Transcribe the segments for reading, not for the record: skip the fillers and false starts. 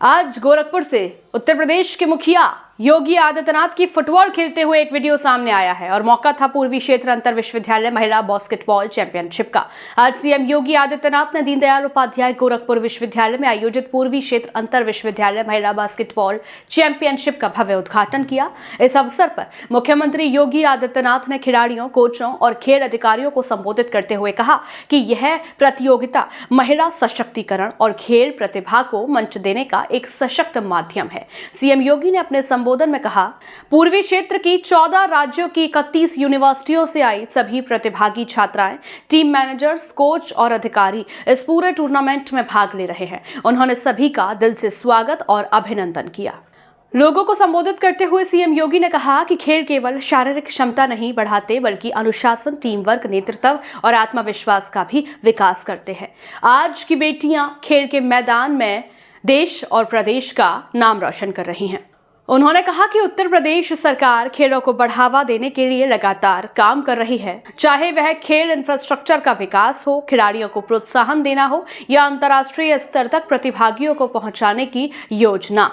आज गोरखपुर से उत्तर प्रदेश के मुखिया योगी आदित्यनाथ की फुटबॉल खेलते हुए एक वीडियो सामने आया है और मौका था पूर्वी क्षेत्र अंतर विश्वविद्यालय महिला बास्केटबॉल चैंपियनशिप का। आज सीएम योगी आदित्यनाथ ने दीनदयाल उपाध्याय गोरखपुर विश्वविद्यालय में आयोजित पूर्वी क्षेत्र अंतर विश्वविद्यालय महिला बास्केटबॉल चैंपियनशिप का भव्य उद्घाटन किया। इस अवसर पर मुख्यमंत्री योगी आदित्यनाथ ने खिलाड़ियों, कोचों और खेल अधिकारियों को संबोधित करते हुए कहा कि यह प्रतियोगिता महिला सशक्तिकरण और खेल प्रतिभा को मंच देने का एक सशक्त माध्यम है। सीएम योगी ने अपने संबोधन में कहा, पूर्वी क्षेत्र की 14 राज्यों की 31 यूनिवर्सिटियों से आई सभी प्रतिभागी छात्राएं, टीम मैनेजर्स, कोच और अधिकारी इस पूरे टूर्नामेंट में भाग ले रहे हैं। उन्होंने सभी का दिल से स्वागत और अभिनंदन किया। लोगों को संबोधित करते हुए सीएम योगी ने कहा कि खेल केवल शारीरिक क्षमता नहीं बढ़ाते बल्कि अनुशासन, टीम वर्क, नेतृत्व और आत्मविश्वास का भी विकास करते हैं। आज की बेटियां खेल के मैदान में देश और प्रदेश का नाम रोशन कर रही हैं। उन्होंने कहा कि उत्तर प्रदेश सरकार खेलों को बढ़ावा देने के लिए लगातार काम कर रही है, चाहे वह खेल इंफ्रास्ट्रक्चर का विकास हो, खिलाड़ियों को प्रोत्साहन देना हो या अंतर्राष्ट्रीय स्तर तक प्रतिभागियों को पहुंचाने की योजना।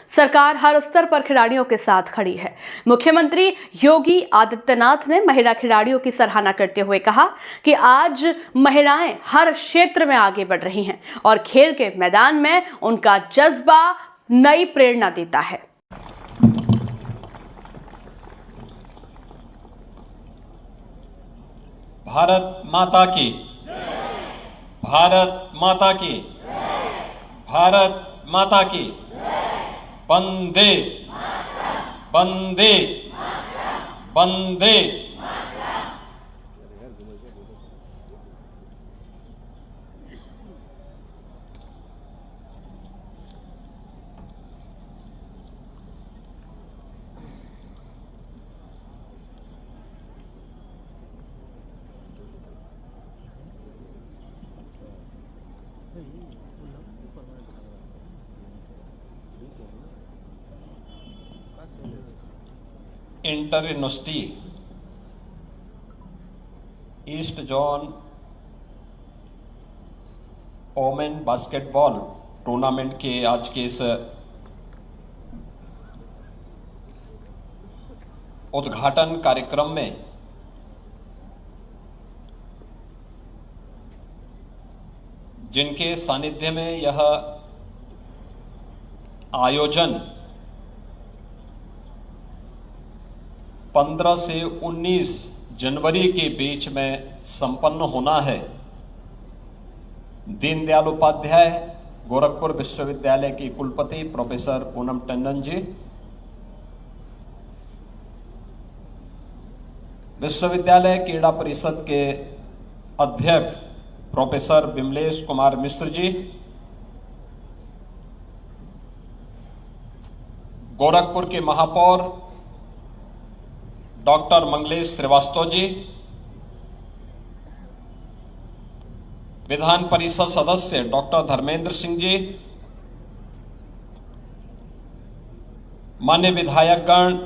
सरकार हर स्तर पर खिलाड़ियों के साथ खड़ी है। मुख्यमंत्री योगी आदित्यनाथ ने महिला खिलाड़ियों की सराहना करते हुए कहा कि आज महिलाएं हर क्षेत्र में आगे बढ़ रही हैं और खेल के मैदान में उनका जज्बा नई प्रेरणा देता है। भारत माता की, भारत माता की, भारत माता की, वंदे वंदे वंदे। Inter university east zone women basketball tournament के आज के इस उद्घाटन कार्यक्रम में जिनके सानिध्य में यह आयोजन 15 से 19 जनवरी के बीच में संपन्न होना है, दीनदयाल उपाध्याय गोरखपुर विश्वविद्यालय की कुलपति प्रोफेसर पूनम टंडन जी, विश्वविद्यालय क्रीड़ा परिषद के अध्यक्ष प्रोफेसर विमलेश कुमार मिश्र जी, गोरखपुर के महापौर डॉक्टर मंगलेश श्रीवास्तव जी, विधान परिषद सदस्य डॉक्टर धर्मेंद्र सिंह जी, मान्य विधायकगण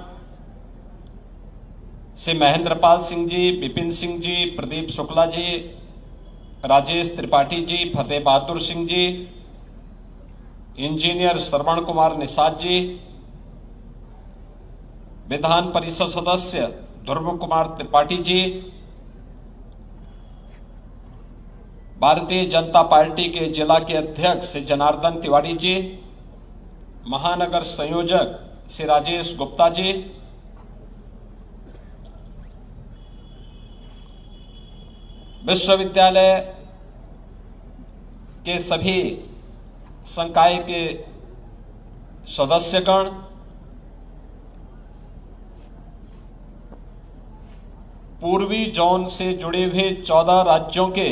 श्री महेंद्रपाल सिंह जी, विपिन सिंह जी, प्रदीप शुक्ला जी, राजेश त्रिपाठी जी, फतेह बहादुर सिंह जी, इंजीनियर श्रवण कुमार निषाद जी, विधान परिषद सदस्य ध्रुव कुमार त्रिपाठी जी, भारतीय जनता पार्टी के जिला के अध्यक्ष श्री जनार्दन तिवारी जी, महानगर संयोजक श्री राजेश गुप्ता जी, विश्वविद्यालय के सभी संकाय के सदस्यगण, पूर्वी जोन से जुड़े हुए 14 राज्यों के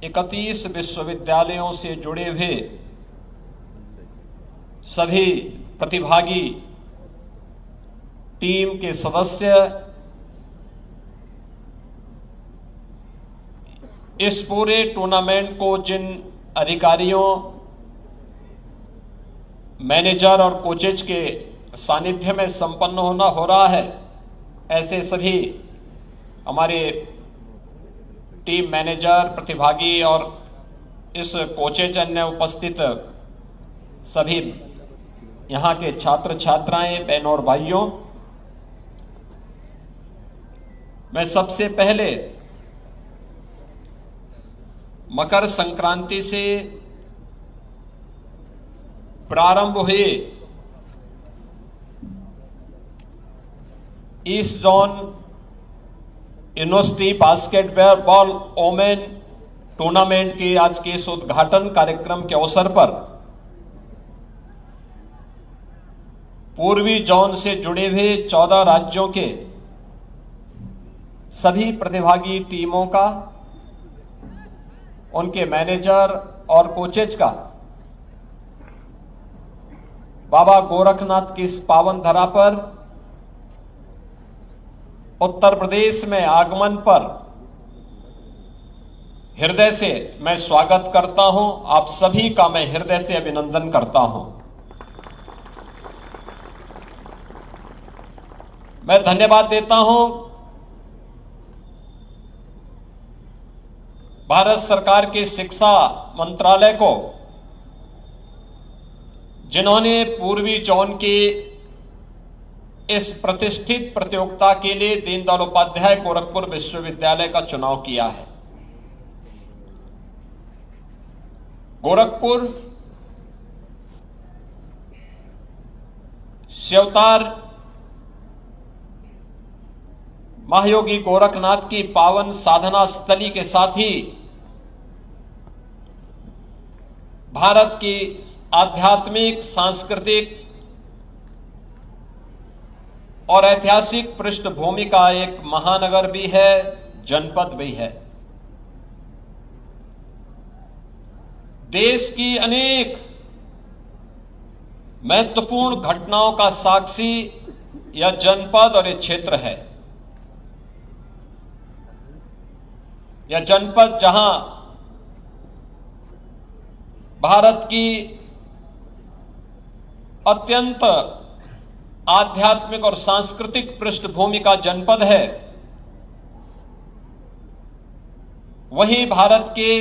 31 विश्वविद्यालयों से जुड़े हुए सभी प्रतिभागी, टीम के सदस्य, इस पूरे टूर्नामेंट को जिन अधिकारियों, मैनेजर और कोचेज के सानिध्य में संपन्न हो रहा है, ऐसे सभी हमारे टीम मैनेजर, प्रतिभागी और इस कोचेज अन्य उपस्थित सभी यहाँ के छात्र छात्राएं, बहनों और भाइयों, मैं सबसे पहले मकर संक्रांति से प्रारंभ हुए east zone university basketball women tournament के आज के इस उद्घाटन कार्यक्रम के अवसर पर पूर्वी जोन से जुड़े हुए 14 राज्यों के सभी प्रतिभागी टीमों का, उनके मैनेजर और कोचेज का बाबा गोरखनाथ की इस पावन धरा पर उत्तर प्रदेश में आगमन पर हृदय से मैं स्वागत करता हूं। आप सभी का मैं हृदय से अभिनंदन करता हूं। मैं धन्यवाद देता हूं भारत सरकार के शिक्षा मंत्रालय को, जिन्होंने पूर्वी जोन के इस प्रतिष्ठित प्रतियोगिता के लिए दीनदयाल उपाध्याय गोरखपुर विश्वविद्यालय का चुनाव किया है। गोरखपुर शिवतार महायोगी गोरखनाथ की पावन साधना स्थली के साथ ही भारत की आध्यात्मिक, सांस्कृतिक और ऐतिहासिक पृष्ठभूमि का एक महानगर भी है, जनपद भी है। देश की अनेक महत्वपूर्ण घटनाओं का साक्षी यह जनपद और यह क्षेत्र है। यह जनपद जहां भारत की अत्यंत आध्यात्मिक और सांस्कृतिक पृष्ठभूमि का जनपद है, वहीं भारत के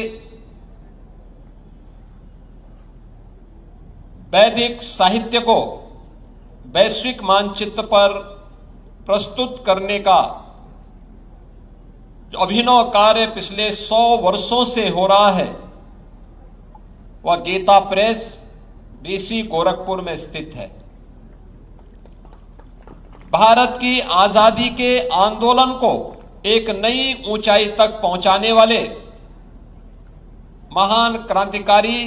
वैदिक साहित्य को वैश्विक मानचित्र पर प्रस्तुत करने का जो अभिनव कार्य पिछले 100 वर्षों से हो रहा है, वह गीता प्रेस डीसी गोरखपुर में स्थित है। भारत की आजादी के आंदोलन को एक नई ऊंचाई तक पहुंचाने वाले महान क्रांतिकारी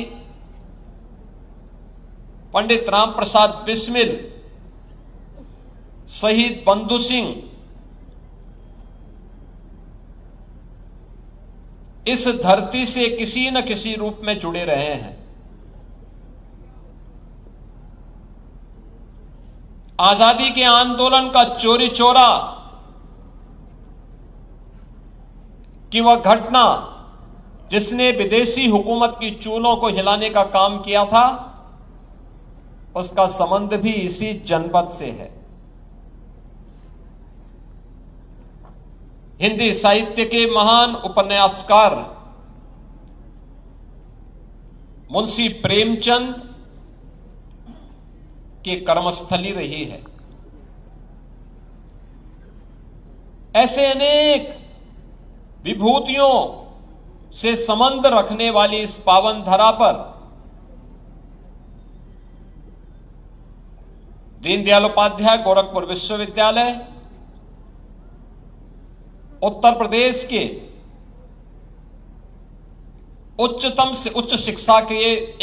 पंडित राम प्रसाद बिस्मिल, शहीद बंधु सिंह इस धरती से किसी न किसी रूप में जुड़े रहे हैं। आजादी के आंदोलन का चोरी चोरा कि वह घटना जिसने विदेशी हुकूमत की चूलों को हिलाने का काम किया था, उसका संबंध भी इसी जनपद से है। हिंदी साहित्य के महान उपन्यासकार मुंशी प्रेमचंद की कर्मस्थली रही है। ऐसे अनेक विभूतियों से संबंध रखने वाली इस पावन धरा पर दीनदयाल उपाध्याय गोरखपुर विश्वविद्यालय उत्तर प्रदेश के उच्चतम से उच्च शिक्षा के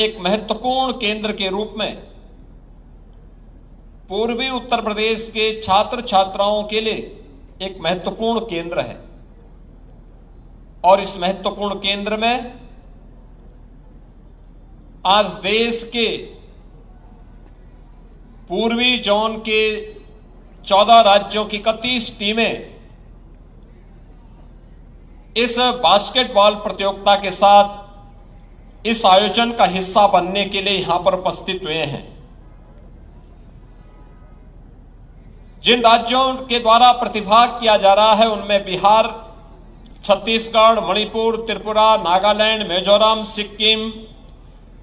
एक महत्वपूर्ण केंद्र के रूप में पूर्वी उत्तर प्रदेश के छात्र छात्राओं के लिए एक महत्वपूर्ण केंद्र है। और इस महत्वपूर्ण केंद्र में आज देश के पूर्वी जोन के 14 राज्यों की 31 टीमें इस बास्केटबॉल प्रतियोगिता के साथ इस आयोजन का हिस्सा बनने के लिए यहां पर उपस्थित हुए हैं। जिन राज्यों के द्वारा प्रतिभाग किया जा रहा है उनमें बिहार, छत्तीसगढ़, मणिपुर, त्रिपुरा, नागालैंड, मिजोरम, सिक्किम,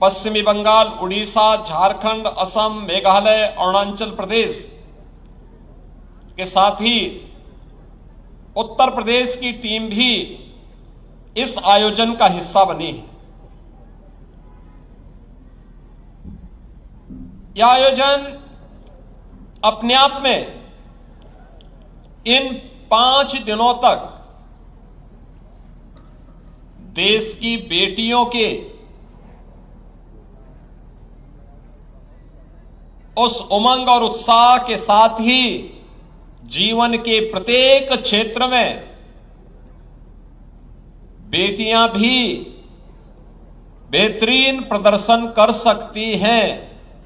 पश्चिमी बंगाल, उड़ीसा, झारखंड, असम, मेघालय, अरुणाचल प्रदेश के साथ ही उत्तर प्रदेश की टीम भी इस आयोजन का हिस्सा बनी है। यह आयोजन अपने आप में इन 5 दिनों तक देश की बेटियों के उस उमंग और उत्साह के साथ ही जीवन के प्रत्येक क्षेत्र में बेटियां भी बेहतरीन प्रदर्शन कर सकती हैं,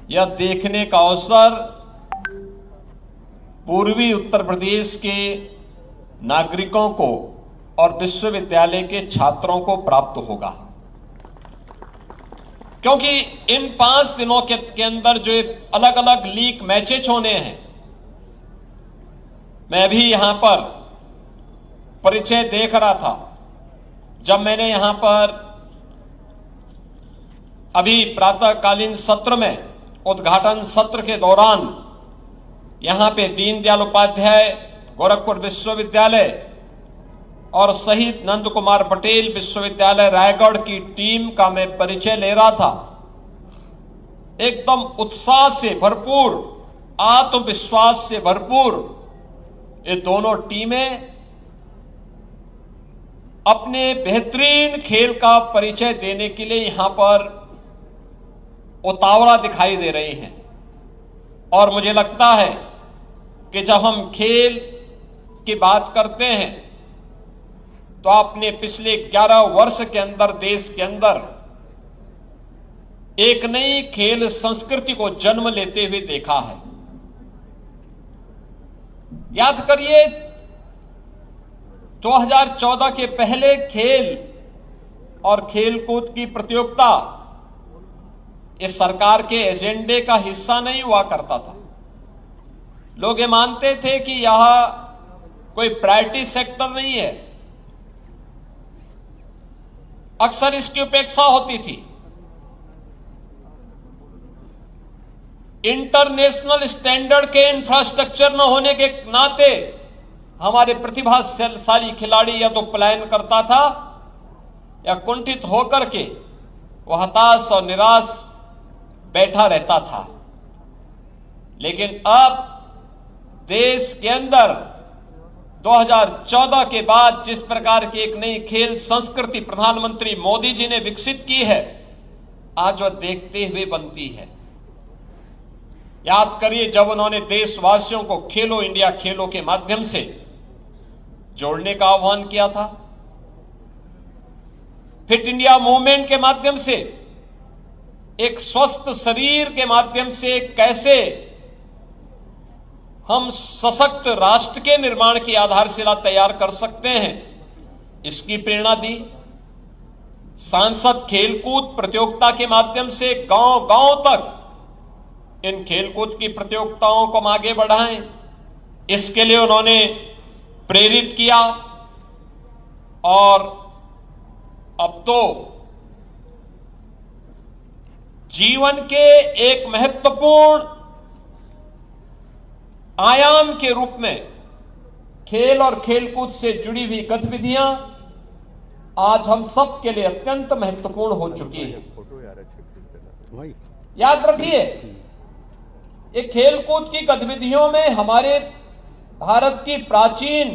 यह देखने का अवसर पूर्वी उत्तर प्रदेश के नागरिकों को और विश्वविद्यालय के छात्रों को प्राप्त होगा। क्योंकि इन 5 दिनों के अंदर जो अलग अलग लीग मैचेज होने हैं, मैं भी यहां पर परिचय देख रहा था। जब मैंने यहां पर अभी प्रातःकालीन सत्र में उद्घाटन सत्र के दौरान यहां पे दीनदयाल उपाध्याय गोरखपुर विश्वविद्यालय और शहीद नंद कुमार पटेल विश्वविद्यालय रायगढ़ की टीम का मैं परिचय ले रहा था, एकदम उत्साह से भरपूर, आत्मविश्वास से भरपूर ये दोनों टीमें अपने बेहतरीन खेल का परिचय देने के लिए यहां पर उतावला दिखाई दे रही हैं। और मुझे लगता है कि जब हम खेल की बात करते हैं तो आपने पिछले 11 वर्ष के अंदर देश के अंदर एक नई खेल संस्कृति को जन्म लेते हुए देखा है। याद करिए 2014 के पहले खेल और खेलकूद की प्रतियोगिता इस सरकार के एजेंडे का हिस्सा नहीं हुआ करता था। लोग ये मानते थे कि यह कोई प्रायोरिटी सेक्टर नहीं है, अक्सर इसकी उपेक्षा होती थी। इंटरनेशनल स्टैंडर्ड के इंफ्रास्ट्रक्चर न होने के नाते हमारे प्रतिभाशाली खिलाड़ी या तो पलायन करता था या कुंठित होकर के वह हताश और निराश बैठा रहता था। लेकिन अब देश के अंदर 2014 के बाद जिस प्रकार की एक नई खेल संस्कृति प्रधानमंत्री मोदी जी ने विकसित की है, आज वह देखते हुए बनती है। याद करिए जब उन्होंने देशवासियों को खेलो इंडिया खेलों के माध्यम से जोड़ने का आह्वान किया था, फिट इंडिया मूवमेंट के माध्यम से, एक स्वस्थ शरीर के माध्यम से कैसे हम सशक्त राष्ट्र के निर्माण की आधारशिला तैयार कर सकते हैं, इसकी प्रेरणा दी। सांसद खेलकूद प्रतियोगिता के माध्यम से गांव गांव तक इन खेलकूद की प्रतियोगिताओं को हम आगे बढ़ाएं, इसके लिए उन्होंने प्रेरित किया। और अब तो जीवन के एक महत्वपूर्ण आयाम के रूप में खेल और खेलकूद से जुड़ी हुई गतिविधियां आज हम सब के लिए अत्यंत महत्वपूर्ण हो चुकी है। याद रखिए, ये खेलकूद की गतिविधियों में हमारे भारत की प्राचीन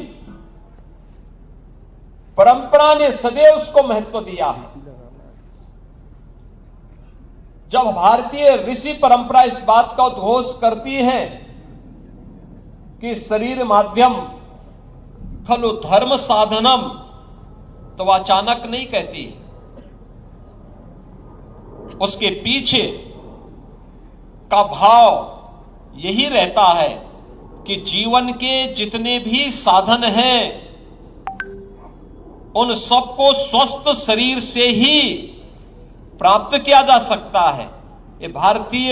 परंपरा ने सदैव उसको महत्व दिया है। जब भारतीय ऋषि परंपरा इस बात का उद्घोष करती है कि शरीर माध्यम खलु धर्म साधनम, तो वह अचानक नहीं कहती। उसके पीछे का भाव यही रहता है कि जीवन के जितने भी साधन हैं उन सबको स्वस्थ शरीर से ही प्राप्त किया जा सकता है। ये भारतीय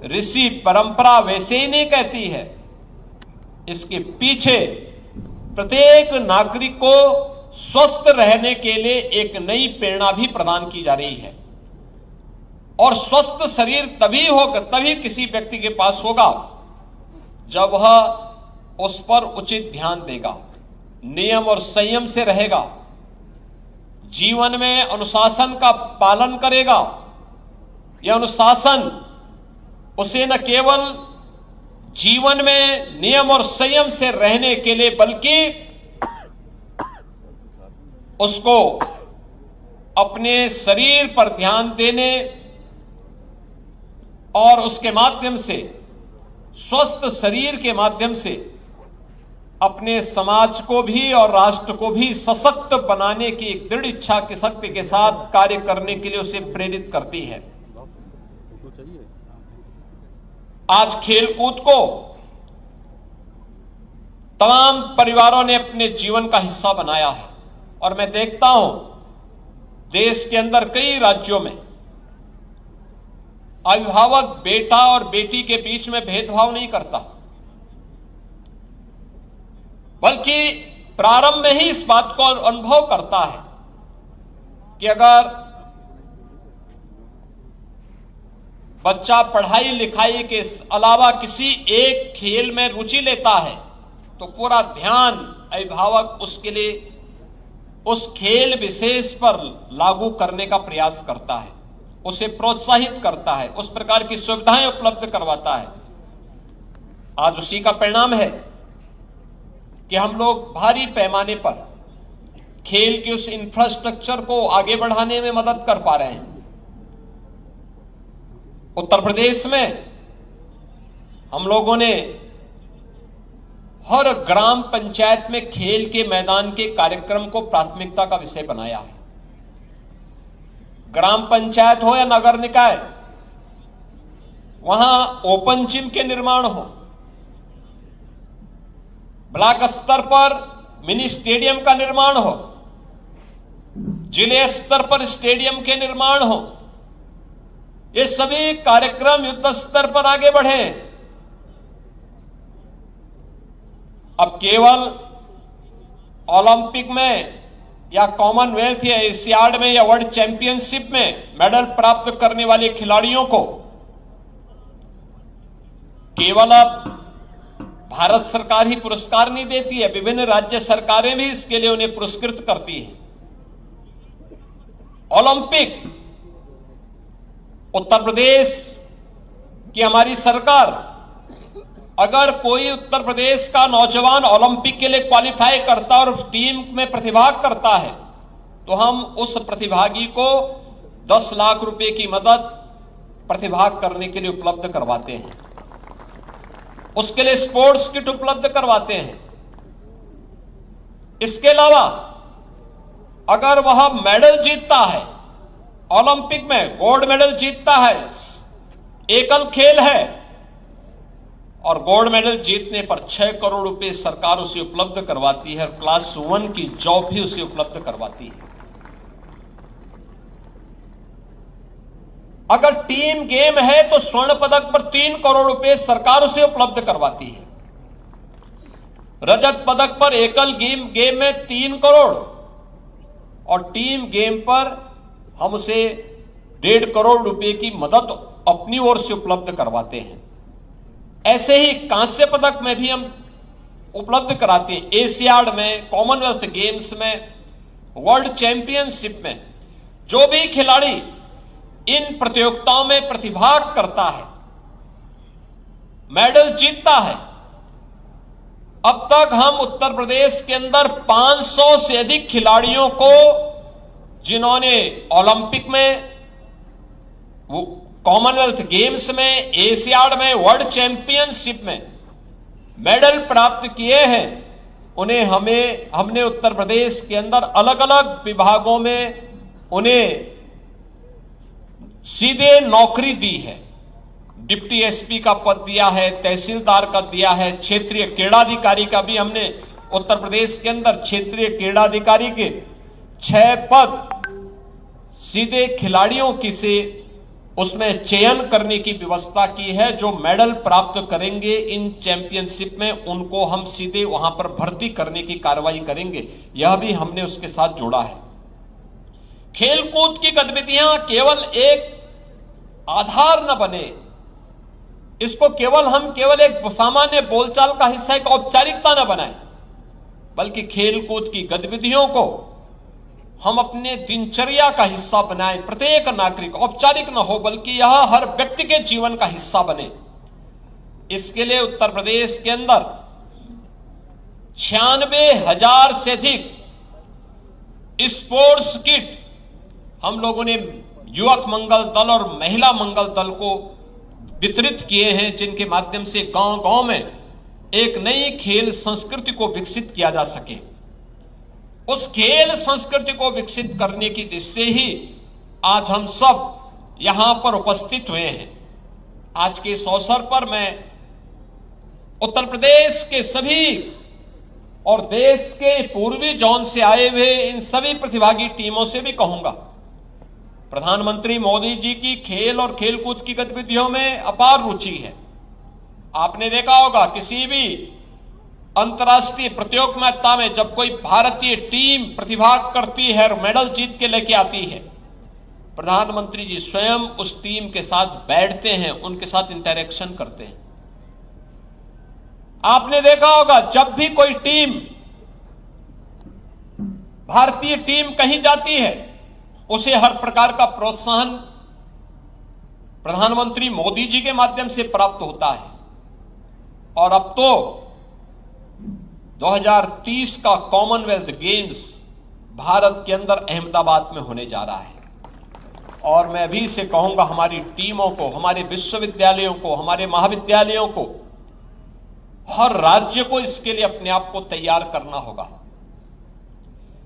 ऋषि परंपरा वैसे ही नहीं कहती है, इसके पीछे प्रत्येक नागरिक को स्वस्थ रहने के लिए एक नई प्रेरणा भी प्रदान की जा रही है। और स्वस्थ शरीर तभी किसी व्यक्ति के पास होगा जब वह उस पर उचित ध्यान देगा, नियम और संयम से रहेगा, जीवन में अनुशासन का पालन करेगा। यह अनुशासन उसे न केवल जीवन में नियम और संयम से रहने के लिए बल्कि उसको अपने शरीर पर ध्यान देने और उसके माध्यम से, स्वस्थ शरीर के माध्यम से अपने समाज को भी और राष्ट्र को भी सशक्त बनाने की एक दृढ़ इच्छा की शक्ति के साथ कार्य करने के लिए उसे प्रेरित करती है। आज खेलकूद को तमाम परिवारों ने अपने जीवन का हिस्सा बनाया है और मैं देखता हूं देश के अंदर कई राज्यों में अभिभावक बेटा और बेटी के बीच में भेदभाव नहीं करता, बल्कि प्रारंभ में ही इस बात को अनुभव करता है कि अगर बच्चा पढ़ाई लिखाई के अलावा किसी एक खेल में रुचि लेता है तो पूरा ध्यान अभिभावक उसके लिए उस खेल विशेष पर लागू करने का प्रयास करता है, उसे प्रोत्साहित करता है, उस प्रकार की सुविधाएं उपलब्ध करवाता है। आज उसी का परिणाम है कि हम लोग भारी पैमाने पर खेल के उस इंफ्रास्ट्रक्चर को आगे बढ़ाने में मदद कर पा रहे हैं। उत्तर प्रदेश में हम लोगों ने हर ग्राम पंचायत में खेल के मैदान के कार्यक्रम को प्राथमिकता का विषय बनाया है। ग्राम पंचायत हो या नगर निकाय, वहां ओपन जिम के निर्माण हो, ब्लॉक स्तर पर मिनी स्टेडियम का निर्माण हो, जिले स्तर पर स्टेडियम के निर्माण हो, ये सभी कार्यक्रम युद्ध स्तर पर आगे बढ़े। अब केवल ओलंपिक में या कॉमनवेल्थ या एशियाड में या वर्ल्ड चैंपियनशिप में मेडल प्राप्त करने वाले खिलाड़ियों को केवल अब भारत सरकार ही पुरस्कार नहीं देती है, विभिन्न राज्य सरकारें भी इसके लिए उन्हें पुरस्कृत करती है। ओलंपिक उत्तर प्रदेश की हमारी सरकार, अगर कोई उत्तर प्रदेश का नौजवान ओलंपिक के लिए क्वालिफाई करता और टीम में प्रतिभाग करता है तो हम उस प्रतिभागी को 10 लाख रुपए की मदद प्रतिभाग करने के लिए उपलब्ध करवाते हैं, उसके लिए स्पोर्ट्स किट उपलब्ध करवाते हैं। इसके अलावा अगर वह मेडल जीतता है, ओलंपिक में गोल्ड मेडल जीतता है, एकल खेल है, और गोल्ड मेडल जीतने पर 6 करोड़ रुपए सरकार उसे उपलब्ध करवाती है और क्लास 1 की जॉब भी उसे उपलब्ध करवाती है। अगर टीम गेम है तो स्वर्ण पदक पर 3 करोड़ रुपए सरकार उसे उपलब्ध करवाती है। रजत पदक पर एकल गेम में 3 करोड़ और टीम गेम पर हम उसे 1.5 करोड़ रुपए की मदद अपनी ओर से उपलब्ध करवाते हैं। ऐसे ही कांस्य पदक में भी हम उपलब्ध कराते हैं। एशियाड में, कॉमनवेल्थ गेम्स में, वर्ल्ड चैंपियनशिप में जो भी खिलाड़ी इन प्रतियोगिताओं में प्रतिभाग करता है, मेडल जीतता है, अब तक हम उत्तर प्रदेश के अंदर 500 से अधिक खिलाड़ियों को, जिन्होंने ओलंपिक में, कॉमनवेल्थ गेम्स में, एशियाड में, वर्ल्ड चैंपियनशिप में मेडल प्राप्त किए हैं, उन्हें हमने उत्तर प्रदेश के अंदर अलग अलग विभागों में उन्हें सीधे नौकरी दी है। डिप्टी एसपी का पद दिया है, तहसीलदार का दिया है, क्षेत्रीय क्रीड़ाधिकारी का भी हमने उत्तर प्रदेश के अंदर क्षेत्रीय क्रीड़ाधिकारी के 6 पद सीधे खिलाड़ियों की से उसमें चयन करने की व्यवस्था की है। जो मेडल प्राप्त करेंगे इन चैंपियनशिप में, उनको हम सीधे वहां पर भर्ती करने की कार्रवाई करेंगे। यह भी हमने उसके साथ जोड़ा है। खेलकूद की गतिविधियां केवल एक आधार न बने, इसको केवल एक सामान्य बोलचाल का हिस्सा, एक औपचारिकता न बनाए, बल्कि खेलकूद की गतिविधियों को हम अपने दिनचर्या का हिस्सा बनाएं। प्रत्येक नागरिक औपचारिक न हो, बल्कि यह हर व्यक्ति के जीवन का हिस्सा बने। इसके लिए उत्तर प्रदेश के अंदर 96,000 से अधिक स्पोर्ट्स किट हम लोगों ने युवक मंगल दल और महिला मंगल दल को वितरित किए हैं, जिनके माध्यम से गांव-गांव में एक नई खेल संस्कृति को विकसित किया जा सके। उस खेल संस्कृति को विकसित करने की दिशा से ही आज हम सब यहां पर उपस्थित हुए हैं। आज के इस अवसर पर मैं उत्तर प्रदेश के सभी और देश के पूर्वी जोन से आए हुए इन सभी प्रतिभागी टीमों से भी कहूंगा, प्रधानमंत्री मोदी जी की खेल और खेलकूद की गतिविधियों में अपार रुचि है। आपने देखा होगा किसी भी अंतर्राष्ट्रीय प्रतियोगिता में जब कोई भारतीय टीम प्रतिभाग करती है और मेडल जीत के लेके आती है, प्रधानमंत्री जी स्वयं उस टीम के साथ बैठते हैं, उनके साथ इंटरेक्शन करते हैं। आपने देखा होगा जब भी कोई टीम, भारतीय टीम कहीं जाती है, उसे हर प्रकार का प्रोत्साहन प्रधानमंत्री मोदी जी के माध्यम से प्राप्त होता है। और अब तो 2030 का कॉमनवेल्थ गेम्स भारत के अंदर अहमदाबाद में होने जा रहा है। और मैं अभी से कहूंगा हमारी टीमों को, हमारे विश्वविद्यालयों को, हमारे महाविद्यालयों को, हर राज्य को इसके लिए अपने आप को तैयार करना होगा।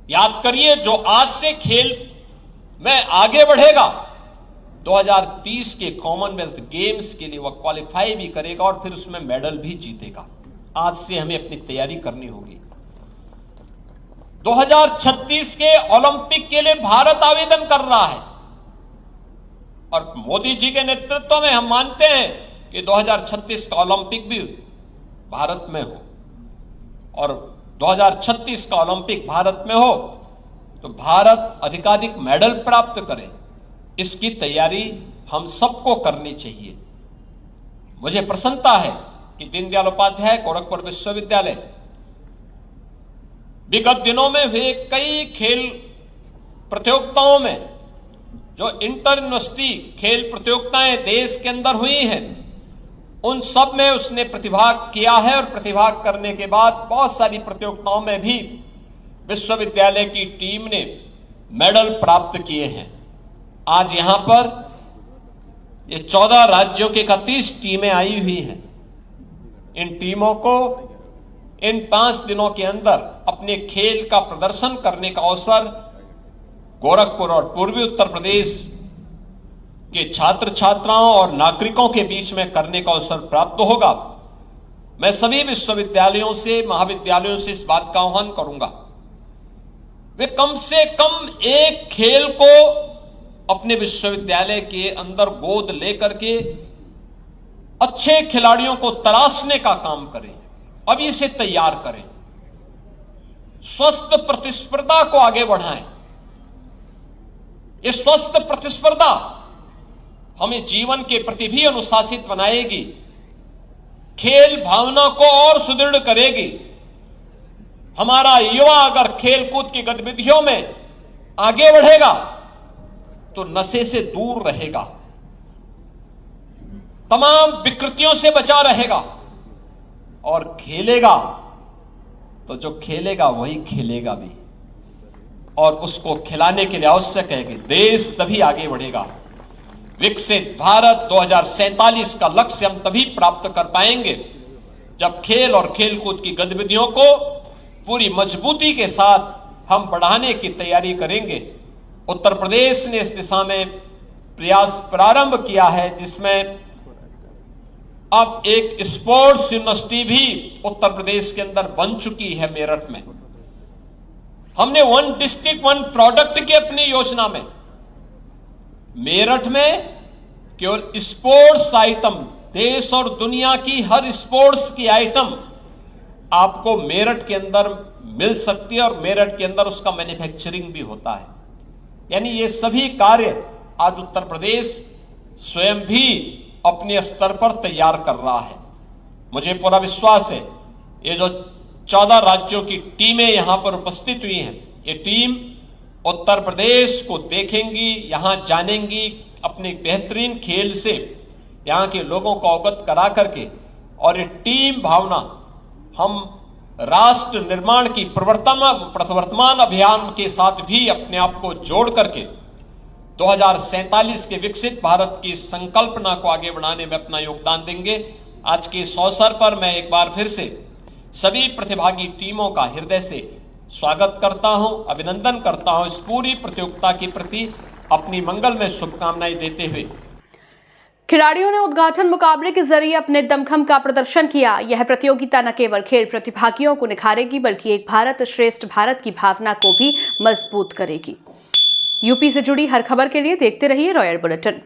याद करिए, जो आज से खेल में आगे बढ़ेगा, 2030 के कॉमनवेल्थ गेम्स के लिए वह क्वालिफाई भी करेगा और फिर उसमें मेडल भी जीतेगा। आज से हमें अपनी तैयारी करनी होगी। 2036 के ओलंपिक के लिए भारत आवेदन कर रहा है और मोदी जी के नेतृत्व में हम मानते हैं कि 2036 का ओलंपिक भी भारत में हो, और 2036 का ओलंपिक भारत में हो तो भारत अधिकाधिक मेडल प्राप्त करे, इसकी तैयारी हम सबको करनी चाहिए। मुझे प्रसन्नता है कि दीनदयाल उपाध्याय गोरखपुर विश्वविद्यालय विगत दिनों में हुए कई खेल प्रतियोगिताओं में, जो इंटर यूनिवर्सिटी खेल प्रतियोगिताएं देश के अंदर हुई हैं, उन सब में उसने प्रतिभाग किया है और प्रतिभाग करने के बाद बहुत सारी प्रतियोगिताओं में भी विश्वविद्यालय की टीम ने मेडल प्राप्त किए हैं। आज यहां पर ये 14 राज्यों की 31 टीमें आई हुई हैं। इन टीमों को इन 5 दिनों के अंदर अपने खेल का प्रदर्शन करने का अवसर गोरखपुर और पूर्वी उत्तर प्रदेश के छात्र छात्राओं और नागरिकों के बीच में करने का अवसर प्राप्त होगा। मैं सभी विश्वविद्यालयों से, महाविद्यालयों से इस बात का आह्वान करूंगा, वे कम से कम एक खेल को अपने विश्वविद्यालय के अंदर गोद लेकर के अच्छे खिलाड़ियों को तलाशने का काम करें, अभी से तैयार करें, स्वस्थ प्रतिस्पर्धा को आगे बढ़ाएं। ये स्वस्थ प्रतिस्पर्धा हमें जीवन के प्रति भी अनुशासित बनाएगी, खेल भावना को और सुदृढ़ करेगी। हमारा युवा अगर खेलकूद की गतिविधियों में आगे बढ़ेगा तो नशे से दूर रहेगा, तमाम विकृतियों से बचा रहेगा और खेलेगा तो जो खेलेगा वही खेलेगा भी, और उसको खिलाने के लिए आवश्यक है कि देश तभी आगे बढ़ेगा। विकसित भारत 2047 का लक्ष्य हम तभी प्राप्त कर पाएंगे जब खेल और खेलकूद की गतिविधियों को पूरी मजबूती के साथ हम बढ़ाने की तैयारी करेंगे। उत्तर प्रदेश ने इस दिशा में प्रयास प्रारंभ किया है, जिसमें अब एक स्पोर्ट्स यूनिवर्सिटी भी उत्तर प्रदेश के अंदर बन चुकी है मेरठ में। हमने 1 डिस्ट्रिक्ट 1 प्रोडक्ट की अपनी योजना में मेरठ में केवल स्पोर्ट्स आइटम, देश और दुनिया की हर स्पोर्ट्स की आइटम आपको मेरठ के अंदर मिल सकती है और मेरठ के अंदर उसका मैन्युफैक्चरिंग भी होता है। यानी ये सभी कार्य आज उत्तर प्रदेश स्वयं भी अपने स्तर पर तैयार कर रहा है। मुझे पूरा विश्वास है ये जो 14 राज्यों की टीमें यहां पर उपस्थित हुई हैं, ये टीम उत्तर प्रदेश को देखेंगी, यहां जानेंगी, अपने बेहतरीन खेल से यहां के लोगों को अवगत करा करके, और ये टीम भावना हम राष्ट्र निर्माण की प्रवर्तमान अभियान के साथ भी अपने आप को जोड़ करके 2047 के विकसित भारत की संकल्पना को आगे बढ़ाने में अपना योगदान देंगे। आज के इस अवसर पर मैं एक बार फिर से सभी प्रतिभागी टीमों का हृदय से स्वागत करता हूं, अभिनंदन करता हूं। इस पूरी प्रतियोगिता के प्रति अपनी मंगलमय शुभकामनाएं देते हुए खिलाड़ियों ने उद्घाटन मुकाबले के जरिए अपने दमखम का प्रदर्शन किया। यह प्रतियोगिता न केवल खेल प्रतिभागियों को निखारेगी बल्कि एक भारत श्रेष्ठ भारत की भावना को भी मजबूत करेगी। यूपी से जुड़ी हर खबर के लिए देखते रहिए रॉयल बुलेटिन।